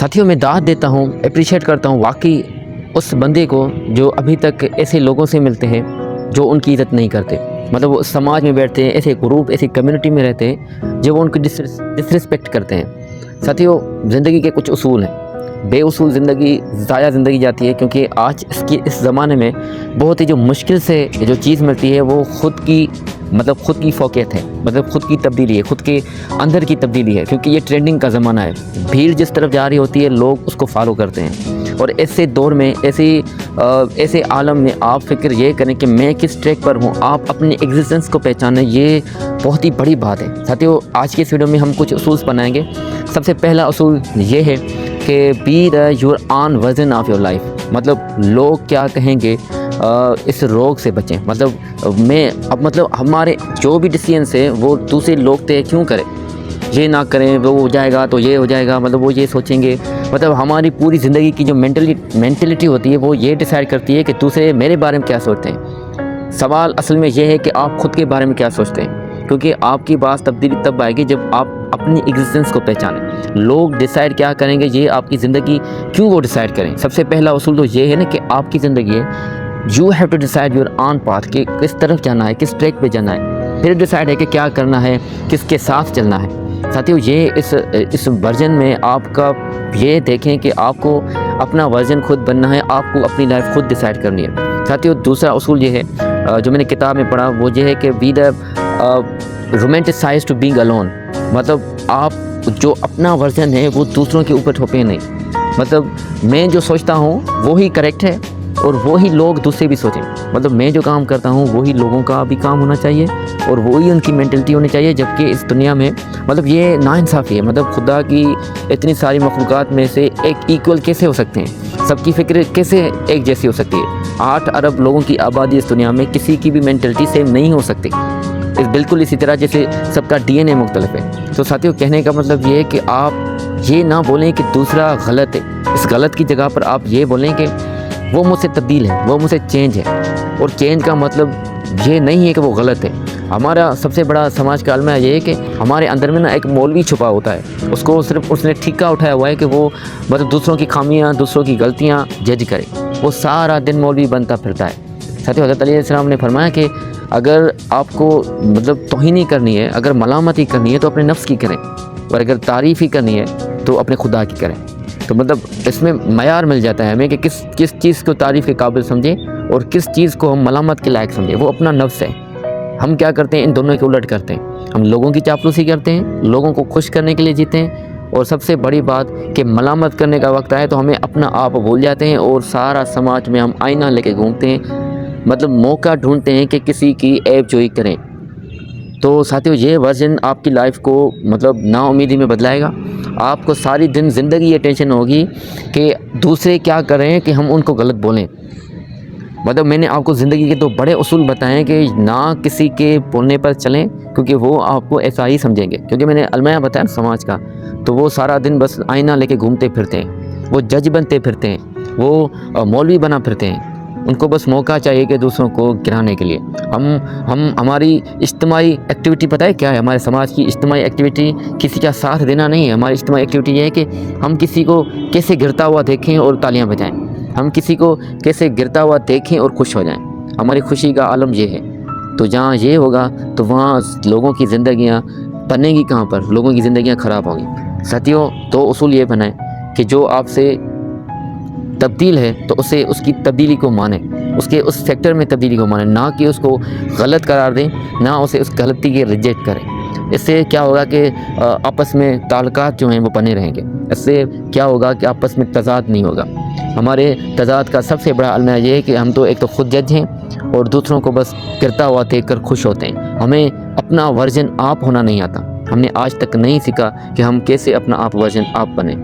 साथियों मैं दाद देता हूँ, अप्रिशिएट करता हूँ वाकई उस बंदे को जो अभी तक ऐसे लोगों से मिलते हैं जो उनकी इज़्ज़त नहीं करते। मतलब वो समाज में बैठते हैं, ऐसे ग्रुप ऐसी कम्युनिटी में रहते हैं जो वो उनकी डिसरिस्पेक्ट करते हैं। साथियों ज़िंदगी के कुछ उसूल हैं, बेउसूल ज़िंदगी ज़ाया ज़िंदगी जाती है, क्योंकि आज इस ज़माने में बहुत ही जो मुश्किल से जो चीज़ मिलती है वो खुद की फ़ौक़ियत है, मतलब खुद की तब्दीली है, खुद के अंदर की तब्दीली है। क्योंकि ये ट्रेंडिंग का ज़माना है, भीड़ जिस तरफ जा रही होती है लोग उसको फॉलो करते हैं। और ऐसे दौर में ऐसे आलम में आप फ़िक्र ये करें कि मैं किस ट्रैक पर हूँ, आप अपनी एग्जिस्टेंस को पहचानें, ये बहुत ही बड़ी बात है। साथियों आज की इस वीडियो में हम कुछ उसूल बनाएंगे। सबसे पहला उसूल ये है कि be your on version of your life. मतलब लोग क्या कहेंगे इस रोग से बचें। मतलब हमारे जो भी डिसीजंस है वो दूसरे लोग तय क्यों करें, ये ना करें वो हो जाएगा तो ये हो जाएगा, मतलब वो ये सोचेंगे। मतलब हमारी पूरी ज़िंदगी की जो मेंटलिटी होती है वो ये डिसाइड करती है कि दूसरे मेरे बारे में क्या सोचते हैं। सवाल असल में ये है कि आप खुद के बारे में क्या सोचते हैं, क्योंकि आपकी बात तब्दीली तब आएगी जब आप अपनी एग्जिस्टेंस को पहचानें। लोग डिसाइड क्या करेंगे ये आपकी ज़िंदगी क्यों वो डिसाइड करें। सबसे पहला उसूल तो ये है ना कि आपकी ज़िंदगी है, you have to decide your own path कि किस तरफ जाना है, किस ट्रैक पे जाना है। फिर डिसाइड है कि क्या करना है, किसके साथ चलना है। साथियों ये इस वर्जन में आपका ये देखें कि आपको अपना वर्जन खुद बनना है, आपको अपनी लाइफ खुद डिसाइड करनी है। साथियों दूसरा उसूल ये है जो मैंने किताब में पढ़ा, वो ये है कि be the romanticise to being alone. मतलब आप जो अपना वर्जन है वो दूसरों के ऊपर थोपे नहीं। मतलब मैं जो सोचता हूँ वही करेक्ट है और वही लोग दूसरे भी सोचें। मतलब मैं जो काम करता हूँ वही लोगों का भी काम होना चाहिए और वही उनकी मेंटलिटी होनी चाहिए। जबकि इस दुनिया में मतलब ये नाइंसाफ़ी है। मतलब खुदा की इतनी सारी मखलूक़ात में से एक इक्वल कैसे हो सकते हैं, सबकी फ़िक्र कैसे एक जैसी हो सकती है। 8 अरब लोगों की आबादी इस दुनिया में, किसी की भी मेंटलिटी सेम नहीं हो सकती। बिल्कुल इसी तरह जैसे सबका DNA मुख्तलिफ है। तो साथियों कहने का मतलब ये है कि आप ये ना बोलें कि दूसरा गलत है, इस गलत की जगह पर आप ये बोलें कि वो मुझसे तब्दील है, वो मुझसे चेंज है। और चेंज का मतलब ये नहीं है कि वो गलत है। हमारा सबसे बड़ा समाज का अलमा ये है कि हमारे अंदर में ना एक मौलवी छुपा होता है, उसको सिर्फ उसने ठिक्का उठाया हुआ है कि वो मतलब दूसरों की खामियां, दूसरों की गलतियां जज करे। वो सारा दिन मौलवी बनता फिरता है। साथियों हज़रत अली अलैहिस्सलाम ने फरमाया कि अगर आपको मतलब तौहीनी करनी है, अगर मलामती करनी है तो अपने नफ्स की करें, और अगर तारीफ़ ही करनी है तो अपने खुदा की करें। तो मतलब इसमें मयार मिल जाता है हमें कि किस चीज़ को तारीफ़ के काबिल समझें और किस चीज़ को हम मलामत के लायक समझें। वो अपना नफ्स है। हम क्या करते हैं, इन दोनों के उलट करते हैं। हम लोगों की चापलूसी करते हैं, लोगों को खुश करने के लिए जीते हैं। और सबसे बड़ी बात कि मलामत करने का वक्त आए तो हमें अपना आप भूल जाते हैं और सारा समाज में हम आईना लेके घूमते हैं। मतलब मौका ढूंढते हैं कि किसी की ऐब जोई करें। तो साथियों ये वर्जन आपकी लाइफ को मतलब नाउमीदी में बदलाएगा। आपको सारी दिन ज़िंदगी ये टेंशन होगी कि दूसरे क्या कर रहे हैं कि हम उनको गलत बोलें। मतलब मैंने आपको ज़िंदगी के 2 बड़े उसूल बताएं कि ना किसी के बोलने पर चलें, क्योंकि वो आपको ऐसा ही समझेंगे। क्योंकि मैंने अलमाया बताया समाज का, तो वो सारा दिन बस आईना लेके घूमते फिरते हैं, वो जज बनते फिरते हैं, वो मौलवी बना फिरते हैं। उनको बस मौका चाहिए कि दूसरों को गिराने के लिए। हमारी इज्तिमाई एक्टिविटी पता है क्या है? हमारे समाज की इज्तिमाई एक्टिविटी किसी का साथ देना नहीं है। हमारी इज्तिमाई एक्टिविटी ये है कि हम किसी को कैसे गिरता हुआ देखें और तालियां बजाएं। हम किसी को कैसे गिरता हुआ देखें और खुश हो जाएं। हमारी खुशी का आलम ये है। तो जहाँ ये होगा तो वहाँ लोगों की ज़िंदगियाँ बनेंगी कहाँ पर, लोगों की ज़िंदगियाँ ख़राब होंगी। साथियों 2 उसूल ये बनाएं कि जो आपसे तब्दील है तो उसे उसकी तब्दीली को माने, उसके उस सेक्टर में तब्दीली को माने, ना कि उसको गलत करार दें, ना उसे उस गलती के रिजेक्ट करें। इससे क्या होगा कि आपस में ताल्लुकात जो हैं वो बने रहेंगे। इससे क्या होगा कि आपस में तज़ाद नहीं होगा। हमारे तज़ाद का सबसे बड़ा अलमा ये है कि हम तो एक तो खुद जज हैं और दूसरों को बस गिरता हुआ देख कर खुश होते हैं। हमें अपना वर्जन आप होना नहीं आता। हमने आज तक नहीं सीखा कि हम कैसे अपना आप वर्जन आप बने।